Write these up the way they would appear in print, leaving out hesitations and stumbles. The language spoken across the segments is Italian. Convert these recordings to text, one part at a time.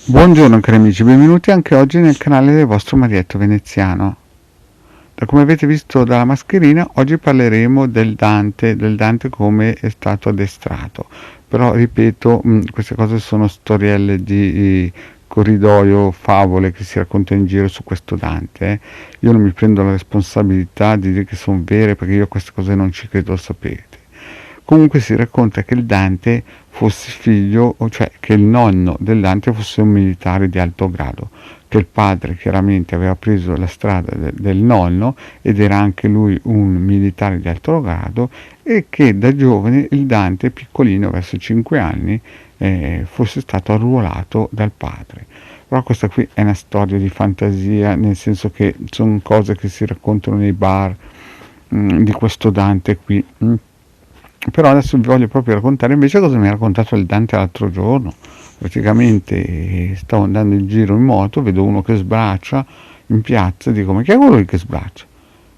Buongiorno cari amici, benvenuti anche oggi nel canale del vostro Marietto Veneziano. Da come avete visto dalla mascherina, oggi parleremo del Dante come è stato addestrato. Però ripeto, queste cose sono storielle di corridoio, favole che si raccontano in giro su questo Dante. Io non mi prendo la responsabilità di dire che sono vere perché io a queste cose non ci credo, lo sapete. Comunque si racconta che il Dante fosse figlio, cioè che il nonno del Dante fosse un militare di alto grado, che il padre chiaramente aveva preso la strada del nonno ed era anche lui un militare di alto grado e che da giovane il Dante, piccolino, verso 5 anni, fosse stato arruolato dal padre. Però questa qui è una storia di fantasia, nel senso che sono cose che si raccontano nei bar di questo Dante qui. Però adesso vi voglio proprio raccontare invece cosa mi ha raccontato il Dante l'altro giorno. Praticamente stavo andando in giro in moto, vedo uno che sbraccia in piazza, dico ma chi è quello che sbraccia?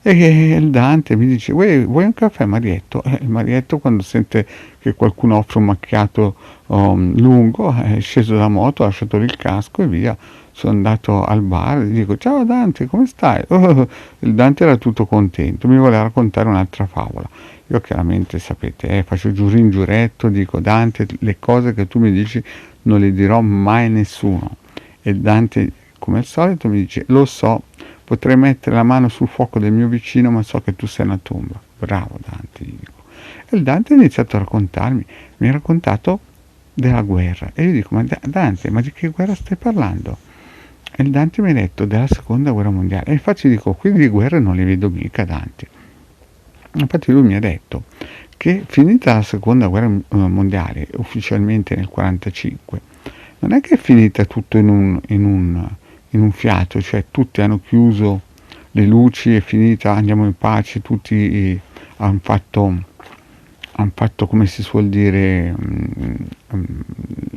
E il Dante mi dice vuoi un caffè Marietto? Il Marietto quando sente che qualcuno offre un macchiato lungo è sceso dalla moto, ha lasciato il casco e via. Sono andato al bar e gli dico ciao Dante, come stai? Il Dante era tutto contento, mi voleva raccontare un'altra favola. Io chiaramente sapete, faccio giurin giuretto, dico Dante, le cose che tu mi dici non le dirò mai a nessuno. E Dante, come al solito, mi dice, lo so, potrei mettere la mano sul fuoco del mio vicino, ma so che tu sei una tomba. Bravo Dante, gli dico. E il Dante ha iniziato a raccontarmi, mi ha raccontato della guerra. E io dico, ma Dante, ma di che guerra stai parlando? E il Dante mi ha detto della seconda guerra mondiale. E infatti dico, quindi di guerre non le vedo mica Dante. Infatti lui mi ha detto che finita la seconda guerra mondiale, ufficialmente nel 1945, non è che è finita tutto in un fiato, cioè tutti hanno chiuso le luci, è finita, andiamo in pace, tutti hanno fatto come si suol dire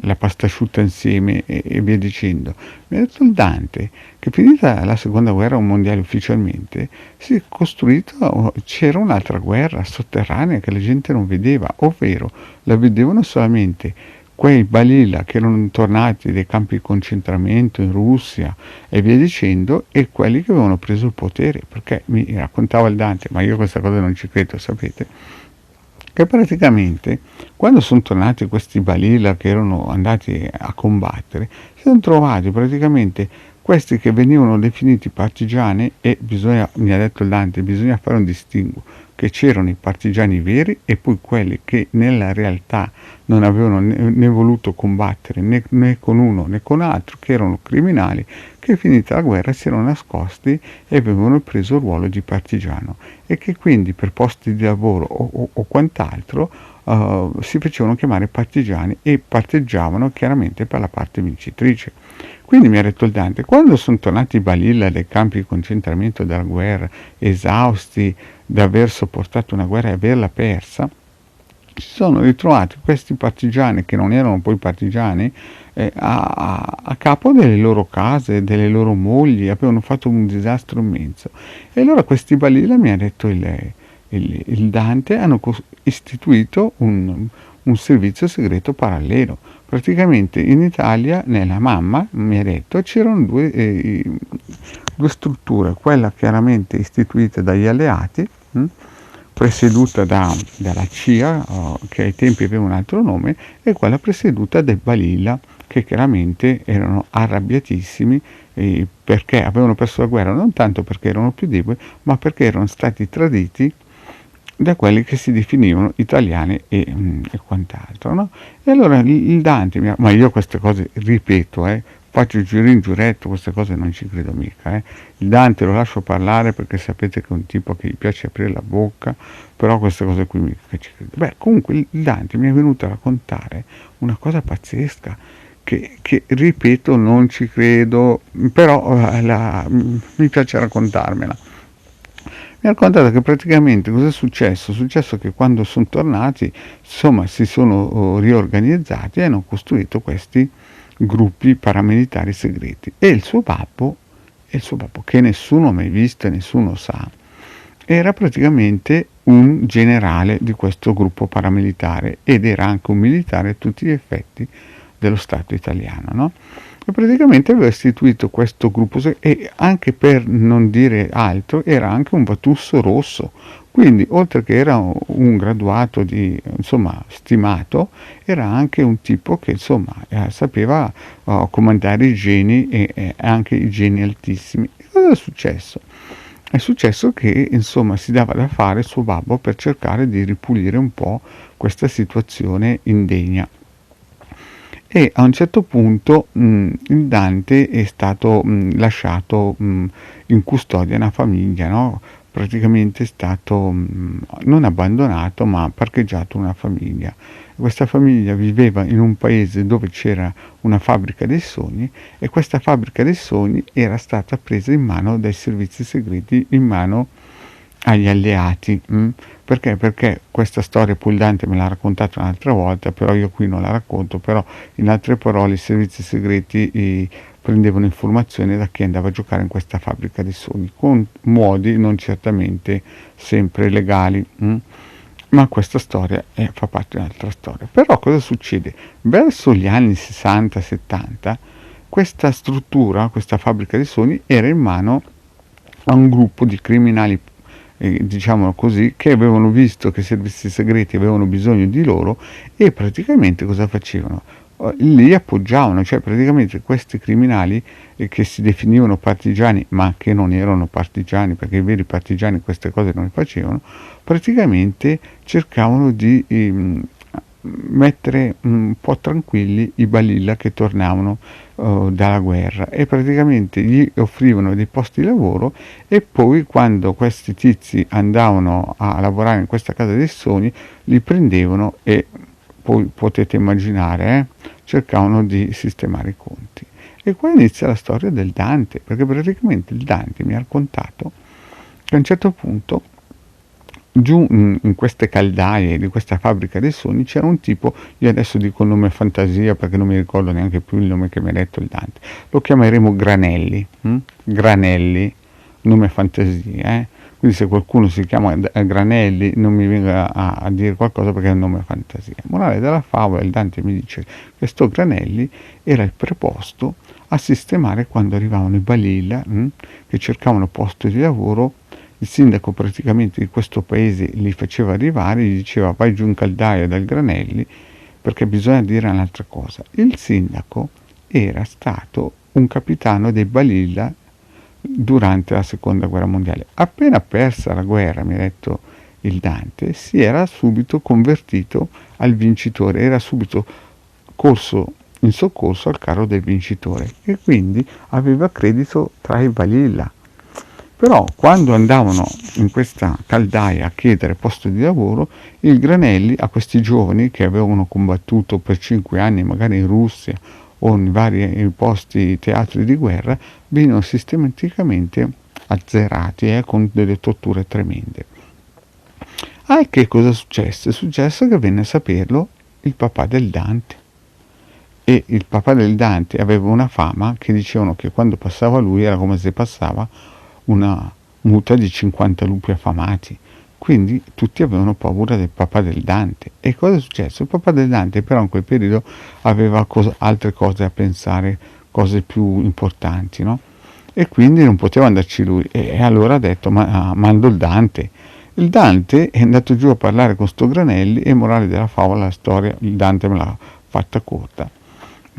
la pasta asciutta insieme e via dicendo. Mi ha detto il Dante che finita la seconda guerra mondiale ufficialmente si è costruita, c'era un'altra guerra sotterranea che la gente non vedeva, ovvero la vedevano solamente quei balilla che erano tornati dai campi di concentramento in Russia e via dicendo, e quelli che avevano preso il potere, perché mi raccontava il Dante, ma io questa cosa non ci credo, sapete, che praticamente quando sono tornati questi balilla che erano andati a combattere, si sono trovati praticamente questi che venivano definiti partigiani e bisogna, mi ha detto il Dante, bisogna fare un distinguo, che c'erano i partigiani veri e poi quelli che nella realtà non avevano né voluto combattere né con uno né con altro, che erano criminali, che finita la guerra si erano nascosti e avevano preso il ruolo di partigiano e che quindi per posti di lavoro o quant'altro si facevano chiamare partigiani e parteggiavano chiaramente per la parte vincitrice. Quindi mi ha detto il Dante, quando sono tornati i balilla dai campi di concentramento della guerra, esausti di aver sopportato una guerra e averla persa, si sono ritrovati questi partigiani, che non erano poi partigiani, a capo delle loro case, delle loro mogli, avevano fatto un disastro immenso. E allora questi balilla, mi ha detto il Dante, hanno istituito un servizio segreto parallelo. Praticamente in Italia, nella Mamma, mi ha detto, c'erano due strutture, quella chiaramente istituita dagli alleati, presieduta dalla CIA, che ai tempi aveva un altro nome, e quella presieduta dai Balilla, che chiaramente erano arrabbiatissimi perché avevano perso la guerra, non tanto perché erano più deboli, ma perché erano stati traditi da quelli che si definivano italiani e quant'altro, no? E allora il Dante, ma io queste cose, ripeto, faccio il giro in giuretto, queste cose non ci credo mica. Il Dante lo lascio parlare perché sapete che è un tipo che gli piace aprire la bocca, però queste cose qui mica ci credo. Beh, comunque il Dante mi è venuto a raccontare una cosa pazzesca, che ripeto non ci credo, però mi piace raccontarmela. Mi ha raccontato che praticamente cosa è successo? È successo che quando sono tornati, insomma, si sono riorganizzati e hanno costruito questi gruppi paramilitari segreti. E il suo babbo, che nessuno ha mai visto e nessuno sa, era praticamente un generale di questo gruppo paramilitare ed era anche un militare a tutti gli effetti dello Stato italiano, no? E praticamente aveva istituito questo gruppo e anche per non dire altro era anche un Vatusso rosso, quindi oltre che era un graduato di, insomma, stimato, era anche un tipo che insomma sapeva comandare i geni e anche i geni altissimi. E cosa è successo? È successo che insomma si dava da fare suo babbo per cercare di ripulire un po' questa situazione indegna. E a un certo punto il Dante è stato lasciato in custodia a una famiglia, no? Praticamente è stato non abbandonato ma parcheggiato una famiglia. Questa famiglia viveva in un paese dove c'era una fabbrica dei sogni e questa fabbrica dei sogni era stata presa in mano dai servizi segreti, in mano agli alleati. Perché? Perché questa storia poi Dante me l'ha raccontata un'altra volta, però io qui non la racconto, però in altre parole i servizi segreti prendevano informazioni da chi andava a giocare in questa fabbrica dei sogni, con modi non certamente sempre legali. Ma questa storia fa parte di un'altra storia. Però cosa succede? Verso gli anni 60-70 questa struttura, questa fabbrica dei sogni, era in mano a un gruppo di criminali, diciamo così, che avevano visto che i servizi segreti avevano bisogno di loro e praticamente cosa facevano? Li appoggiavano, cioè praticamente questi criminali che si definivano partigiani ma che non erano partigiani perché i veri partigiani queste cose non le facevano, praticamente cercavano di mettere un po' tranquilli i balilla che tornavano dalla guerra e praticamente gli offrivano dei posti di lavoro e poi quando questi tizi andavano a lavorare in questa casa dei sogni li prendevano e poi potete immaginare cercavano di sistemare i conti. E qua inizia la storia del Dante, perché praticamente il Dante mi ha raccontato che a un certo punto giù in queste caldaie di questa fabbrica dei sogni c'era un tipo, io adesso dico il nome fantasia perché non mi ricordo neanche più il nome che mi ha detto il Dante, lo chiameremo Granelli, Granelli, nome fantasia, quindi se qualcuno si chiama Granelli non mi venga a dire qualcosa perché è un nome fantasia. Morale della favola, il Dante mi dice che sto Granelli era il preposto a sistemare quando arrivavano i balilla che cercavano posto di lavoro. Il sindaco praticamente di questo paese li faceva arrivare, gli diceva vai giù in caldaia dal Granelli, perché bisogna dire un'altra cosa. Il sindaco era stato un capitano dei balilla durante la seconda guerra mondiale. Appena persa la guerra, mi ha detto il Dante, si era subito convertito al vincitore, era subito corso in soccorso al carro del vincitore e quindi aveva credito tra i balilla. Però quando andavano in questa caldaia a chiedere posto di lavoro, il Granelli a questi giovani che avevano combattuto per 5 anni magari in Russia o in vari posti teatri di guerra, venivano sistematicamente azzerati con delle torture tremende. Che cosa è successo? È successo che venne a saperlo il papà del Dante. E il papà del Dante aveva una fama che dicevano che quando passava lui era come se passava una muta di 50 lupi affamati. Quindi tutti avevano paura del papà del Dante. E cosa è successo? Il papà del Dante però in quel periodo aveva altre cose a pensare, cose più importanti, no? E quindi non poteva andarci lui. E allora ha detto, mando il Dante. Il Dante è andato giù a parlare con sto Granelli e morale della favola, la storia, il Dante me l'ha fatta corta.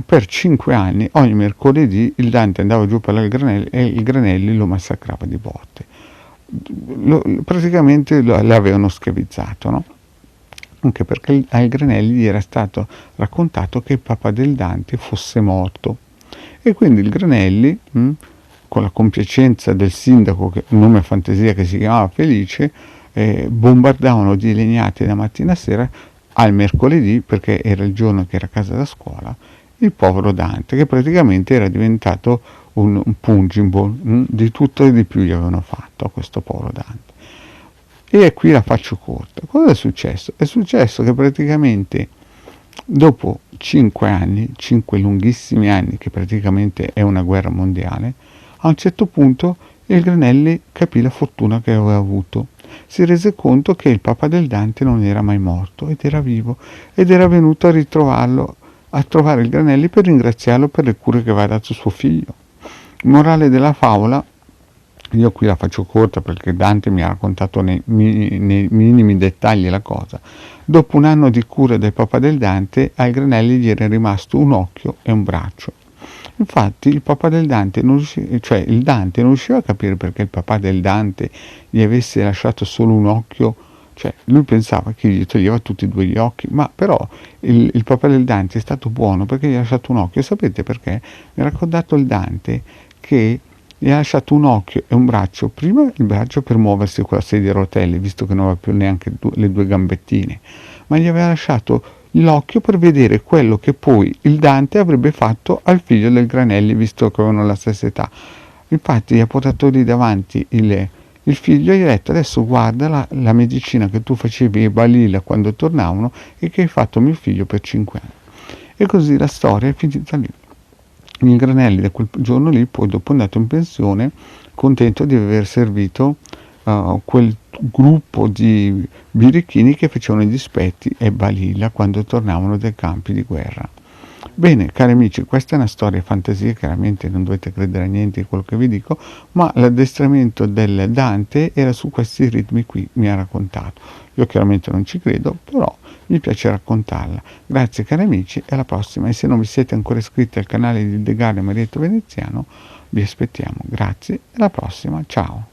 Per 5 anni, ogni mercoledì, il Dante andava giù a parlare al Granelli e il Granelli lo massacrava di botte. Praticamente l'avevano schiavizzato, no? Anche perché ai Granelli gli era stato raccontato che il papà del Dante fosse morto. E quindi il Granelli, con la compiacenza del sindaco, che un nome fantasia che si chiamava Felice, bombardavano di legnate da mattina a sera al mercoledì, perché era il giorno che era a casa da scuola, il povero Dante, che praticamente era diventato un punching ball, di tutto e di più gli avevano fatto a questo povero Dante. E qui la faccio corta. Cosa è successo? È successo che praticamente dopo 5 anni, 5 lunghissimi anni, che praticamente è una guerra mondiale, a un certo punto il Granelli capì la fortuna che aveva avuto. Si rese conto che il papà del Dante non era mai morto ed era vivo ed era venuto a ritrovarlo a trovare il Granelli per ringraziarlo per le cure che aveva dato suo figlio. Morale della favola, io qui la faccio corta perché Dante mi ha raccontato nei minimi dettagli la cosa. Dopo un anno di cure del papà del Dante, al Granelli gli era rimasto un occhio e un braccio. Infatti il papà del Dante il Dante non riusciva a capire perché il papà del Dante gli avesse lasciato solo un occhio, cioè lui pensava che gli toglieva tutti e due gli occhi, ma però il papà del Dante è stato buono perché gli ha lasciato un occhio. Sapete perché? Mi ha raccontato il Dante che gli ha lasciato un occhio e un braccio, prima il braccio per muoversi con la sedia a rotelle, visto che non aveva più neanche le due gambettine, ma gli aveva lasciato l'occhio per vedere quello che poi il Dante avrebbe fatto al figlio del Granelli, visto che avevano la stessa età. Infatti gli ha portato lì davanti il figlio e gli ha detto: adesso guarda la medicina che tu facevi ai Balilla quando tornavano e che hai fatto a mio figlio per 5 anni. E così la storia è finita lì. Il Granelli da quel giorno lì poi dopo è andato in pensione, contento di aver servito quel gruppo di birichini che facevano i dispetti ai Balilla quando tornavano dai campi di guerra. Bene, cari amici, questa è una storia fantasia, chiaramente non dovete credere a niente di quello che vi dico, ma l'addestramento del Dante era su questi ritmi qui, mi ha raccontato. Io chiaramente non ci credo, però mi piace raccontarla. Grazie cari amici e alla prossima. E se non vi siete ancora iscritti al canale di Degale Marietto Veneziano, vi aspettiamo. Grazie e alla prossima. Ciao.